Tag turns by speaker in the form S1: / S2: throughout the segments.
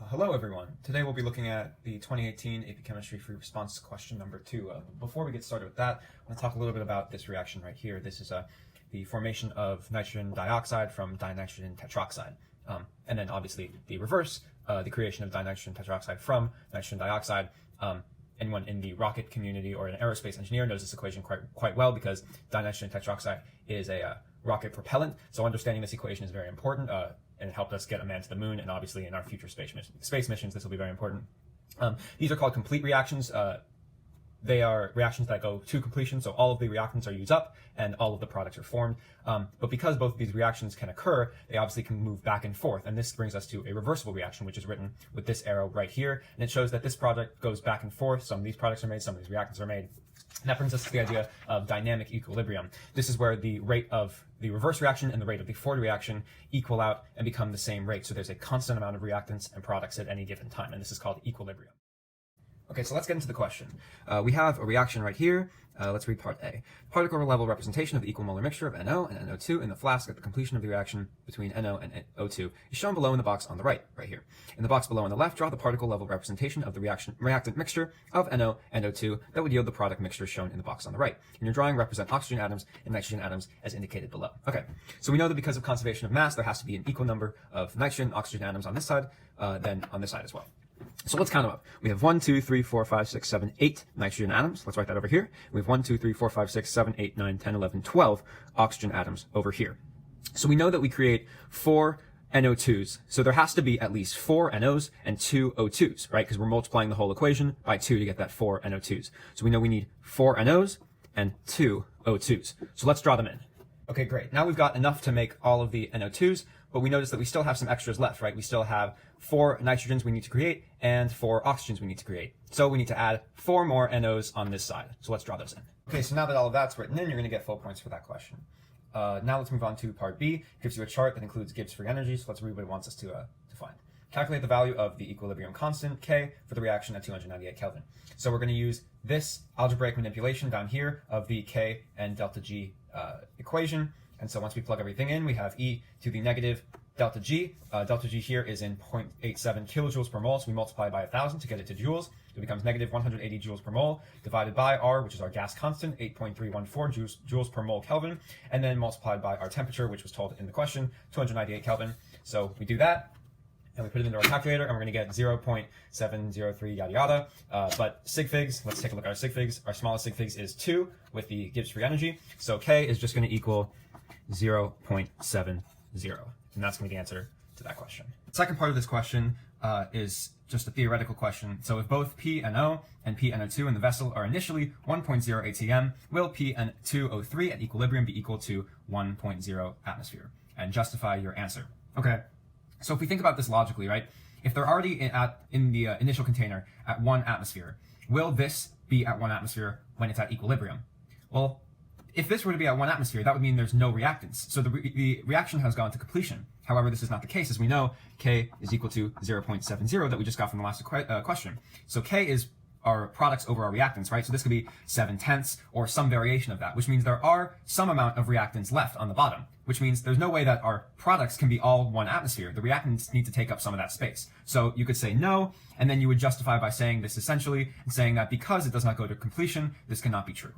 S1: Hello everyone. Today we'll be looking at the 2018 AP Chemistry Free Response question number 2. Before we get started with that, I want to talk a little bit about this reaction right here. This is the formation of nitrogen dioxide from dinitrogen tetroxide. And then obviously the reverse, the creation of dinitrogen tetroxide from nitrogen dioxide. Anyone in the rocket community or an aerospace engineer knows this equation quite well because dinitrogen tetroxide is a rocket propellant. So understanding this equation is very important. And it helped us get a man to the moon, and obviously in our future space missions, this will be very important. These are called complete reactions. They are reactions that go to completion, so all of the reactants are used up and all of the products are formed. But because both of these reactions can occur, they obviously can move back and forth, and this brings us to a reversible reaction, which is written with this arrow right here, and it shows that this product goes back and forth. Some of these products are made, some of these reactants are made. And that brings us to the idea of dynamic equilibrium. This is where the rate of the reverse reaction and the rate of the forward reaction equal out and become the same rate. So there's a constant amount of reactants and products at any given time, and this is called equilibrium. Okay, so let's get into the question. We have a reaction right here. Let's read part A. Particle level representation of the equal molar mixture of NO and NO2 in the flask at the completion of the reaction between NO and O2 is shown below in the box on the right here. In the box below on the left, draw the particle level representation of the reactant mixture of NO and O2 that would yield the product mixture shown in the box on the right. In your drawing, represent oxygen atoms and nitrogen atoms as indicated below. Okay, so we know that because of conservation of mass, there has to be an equal number of nitrogen, oxygen atoms on this side, then on this side as well. So let's count them up. We have 1, 2, 3, 4, 5, 6, 7, 8 nitrogen atoms. Let's write that over here. We have 1, 2, 3, 4, 5, 6, 7, 8, 9, 10, 11, 12 oxygen atoms over here. So we know that we create 4 NO2s. So there has to be at least 4 NOs and 2 O2s, right? Because we're multiplying the whole equation by 2 to get that 4 NO2s. So we know we need 4 NOs and 2 O2s. So let's draw them in. Okay, great. Now we've got enough to make all of the NO2s, but we notice that we still have some extras left, right? We still have 4 nitrogens we need to create and 4 oxygens we need to create. So we need to add 4 more NOs on this side. So let's draw those in. Okay, so now that all of that's written in, you're going to get full points for that question. Now let's move on to part B. It gives you a chart that includes Gibbs free energy, so let's read what it wants us to find. Calculate the value of the equilibrium constant, K, for the reaction at 298 Kelvin. So we're going to use this algebraic manipulation down here of the K and delta G equation. And so once we plug everything in, we have e to the negative delta G. Delta G here is in 0.87 kilojoules per mole, so we multiply by 1,000 to get it to joules. It becomes negative 180 joules per mole, divided by R, which is our gas constant, 8.314 joules per mole Kelvin, and then multiplied by our temperature, which was told in the question, 298 Kelvin. So we do that, and we put it into our calculator, and we're going to get 0.703 yada yada. But sig figs, let's take a look at our sig figs. Our smallest sig figs is 2 with the Gibbs free energy. So K is just going to equal 0.70. And that's going to be the answer to that question. The second part of this question is just a theoretical question. So if both PNO and PNO2 in the vessel are initially 1.0 atm, will PN2O3 at equilibrium be equal to 1.0 atmosphere? And justify your answer. Okay. So if we think about this logically, right? If they're already in the initial container at 1 atmosphere, will this be at 1 atmosphere when it's at equilibrium? Well, if this were to be at 1 atmosphere, that would mean there's no reactants. So the reaction has gone to completion. However, this is not the case. As we know, K is equal to 0.70 that we just got from the last question. So K is our products over our reactants, right? So this could be 7/10 or some variation of that, which means there are some amount of reactants left on the bottom, which means there's no way that our products can be all 1 atmosphere. The reactants need to take up some of that space. So you could say no, and then you would justify by saying this essentially, and saying that because it does not go to completion, this cannot be true.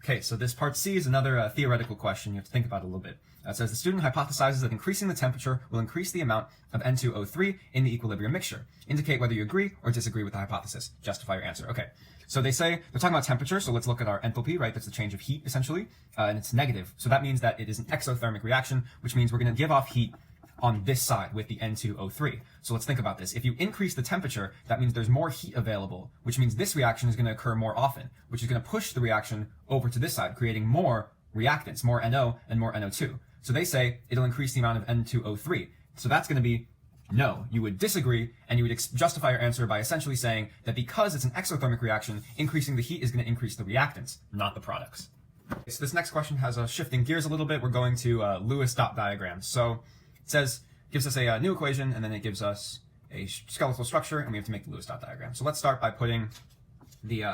S1: Okay, so this part C is another theoretical question you have to think about a little bit. It says the student hypothesizes that increasing the temperature will increase the amount of N2O3 in the equilibrium mixture. Indicate whether you agree or disagree with the hypothesis. Justify your answer. Okay, so they say, they're talking about temperature, so let's look at our enthalpy, right? That's the change of heat, essentially, and it's negative. So that means that it is an exothermic reaction, which means we're going to give off heat on this side with the N2O3. So let's think about this. If you increase the temperature, that means there's more heat available, which means this reaction is going to occur more often, which is going to push the reaction over to this side, creating more reactants, more NO and more NO2. So they say it'll increase the amount of N2O3. So that's going to be no. You would disagree, and you would justify your answer by essentially saying that because it's an exothermic reaction, increasing the heat is going to increase the reactants, not the products. Okay, so this next question has shifting gears a little bit. We're going to Lewis dot diagrams. So it says, gives us a new equation, and then it gives us a skeletal structure, and we have to make the Lewis dot diagram. So let's start by putting the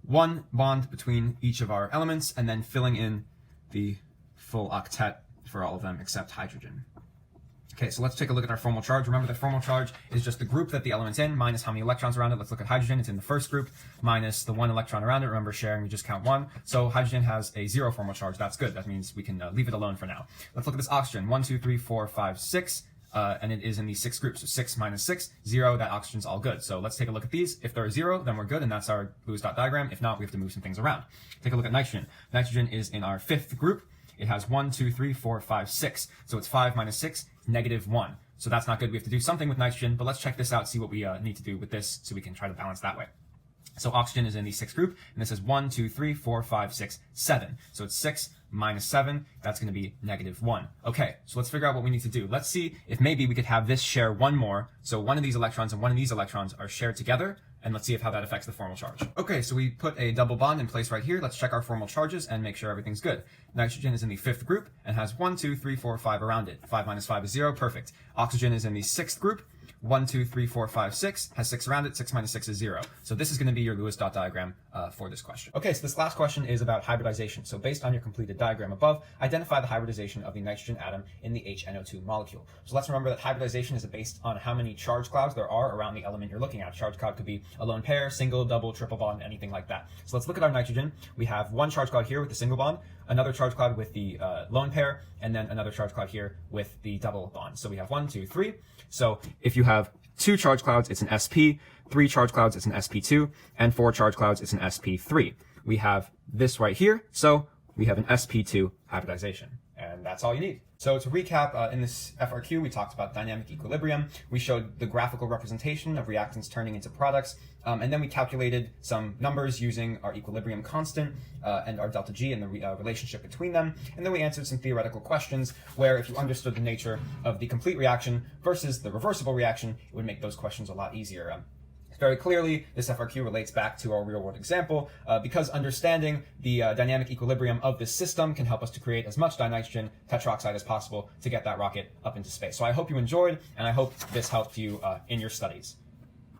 S1: one bond between each of our elements, and then filling in the full octet for all of them except hydrogen. Okay, so let's take a look at our formal charge. Remember, the formal charge is just the group that the element's in minus how many electrons around it. Let's look at hydrogen. It's in the first group minus the 1 electron around it. Remember, sharing, we just count 1. So hydrogen has a 0 formal charge. That's good. That means we can leave it alone for now. Let's look at this oxygen. 1, 2, 3, 4, 5, 6. And it is in the 6th group. So 6 minus 6, 0. That oxygen's all good. So let's take a look at these. If they're 0, then we're good, and that's our Lewis dot diagram. If not, we have to move some things around. Take a look at nitrogen. Nitrogen is in our 5th group. It has 1, 2, 3, 4, 5, 6. So it's 5 minus 6, negative 1. So that's not good. We have to do something with nitrogen, but let's check this out, see what we need to do with this so we can try to balance that way. So oxygen is in the 6th group, and this is 1, 2, 3, 4, 5, 6, 7. So it's 6 minus 7. That's going to be negative 1. Okay, so let's figure out what we need to do. Let's see if maybe we could have this share one more. So one of these electrons and one of these electrons are shared together, and let's see how that affects the formal charge. Okay, so we put a double bond in place right here. Let's check our formal charges and make sure everything's good. Nitrogen is in the 5th group and has 1, 2, 3, 4, 5 around it. 5 minus 5 is 0. Perfect. Oxygen is in the 6th group. 1, 2, 3, 4, 5, 6 has 6 around it. 6 minus 6 is 0. So this is going to be your Lewis dot diagram for this question. Okay, so this last question is about hybridization. So based on your completed diagram above, identify the hybridization of the nitrogen atom in the HNO2 molecule. So let's remember that hybridization is based on how many charge clouds there are around the element you're looking at. Charge cloud could be a lone pair, single, double, triple bond, anything like that. So let's look at our nitrogen. We have one charge cloud here with the single bond, another charge cloud with the lone pair, and then another charge cloud here with the double bond. So we have 1, 2, 3. So if you have 2 charge clouds, it's an sp, 3 charge clouds, it's an sp2, and 4 charge clouds, it's an sp3. We have this right here, so we have an sp2 hybridization, and that's all you need. So to recap, in this FRQ, we talked about dynamic equilibrium. We showed the graphical representation of reactants turning into products, and then we calculated some numbers using our equilibrium constant and our delta G and the relationship between them. And then we answered some theoretical questions where if you understood the nature of the complete reaction versus the reversible reaction, it would make those questions a lot easier. Very clearly, this FRQ relates back to our real-world example because understanding the dynamic equilibrium of this system can help us to create as much dinitrogen tetroxide as possible to get that rocket up into space. So I hope you enjoyed, and I hope this helped you in your studies.